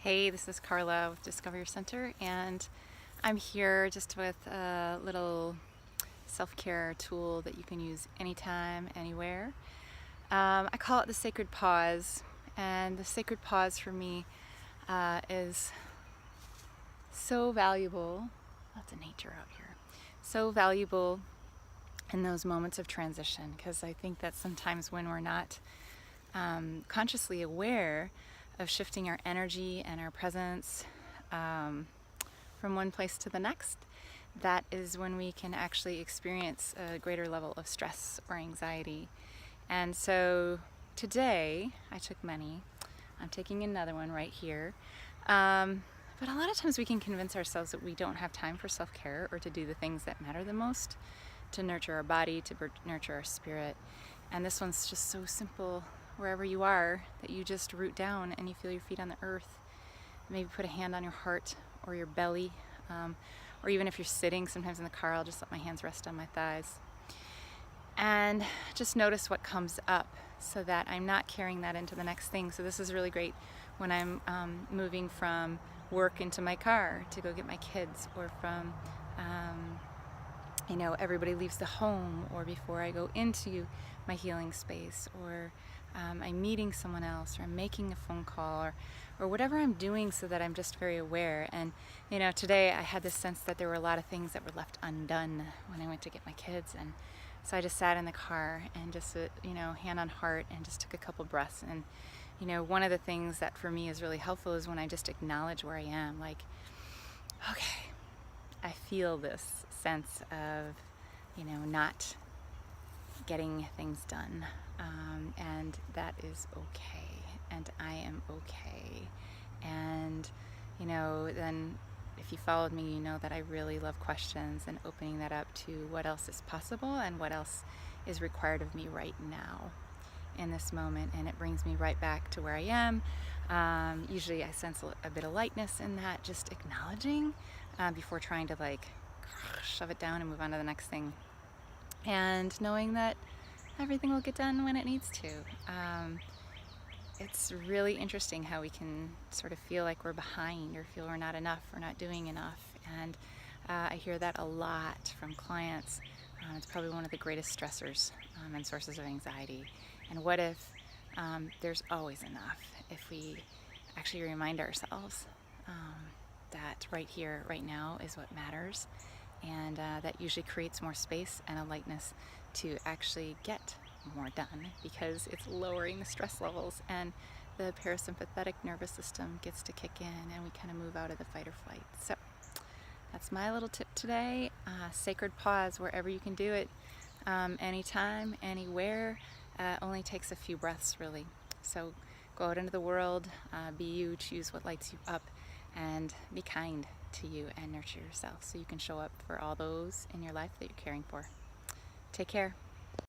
Hey, this is Carla with Discover Your Center, and I'm here just with a little self-care tool that you can use anytime, anywhere. I call it the sacred pause, and the sacred pause for me is so valuable. Lots of nature out here. So valuable in those moments of transition, because I think that sometimes when we're not consciously aware of shifting our energy and our presence from one place to the next, that is when we can actually experience a greater level of stress or anxiety. And so today, I took many. I'm taking another one right here. But a lot of times we can convince ourselves that we don't have time for self-care or to do the things that matter the most, to nurture our body, to nurture our spirit. And this one's just so simple, wherever you are, that you just root down and you feel your feet on the earth. Maybe put a hand on your heart or your belly, or even if you're sitting, sometimes in the car, I'll just let my hands rest on my thighs. And just notice what comes up so that I'm not carrying that into the next thing. So this is really great when I'm moving from work into my car to go get my kids, or from everybody leaves the home, or before I go into my healing space, or I'm meeting someone else, or I'm making a phone call, or whatever I'm doing, so that I'm just very aware. And today I had this sense that there were a lot of things that were left undone when I went to get my kids, and so I just sat in the car and just hand on heart, and just took a couple breaths. And one of the things that for me is really helpful is when I just acknowledge where I am, like, okay, I feel this sense of not getting things done, and that is okay, and I am okay. And then if you followed me, you know that I really love questions and opening that up to what else is possible and what else is required of me right now in this moment. And it brings me right back to where I am. Usually I sense a bit of lightness in that, just acknowledging before trying to shove it down and move on to the next thing, and knowing that everything will get done when it needs to. It's really interesting how we can sort of feel like we're behind, or feel we're not enough, or not doing enough. And I hear that a lot from clients. It's probably one of the greatest stressors and sources of anxiety. And what if there's always enough, if we actually remind ourselves that right here, right now is what matters. And that usually creates more space and a lightness to actually get more done, because it's lowering the stress levels, and the parasympathetic nervous system gets to kick in, and we kind of move out of the fight or flight. So that's my little tip today. Sacred pause wherever you can do it, anytime, anywhere. Only takes a few breaths, really. So go out into the world, be you, choose what lights you up, and be kind to you and nurture yourself so you can show up for all those in your life that you're caring for. Take care.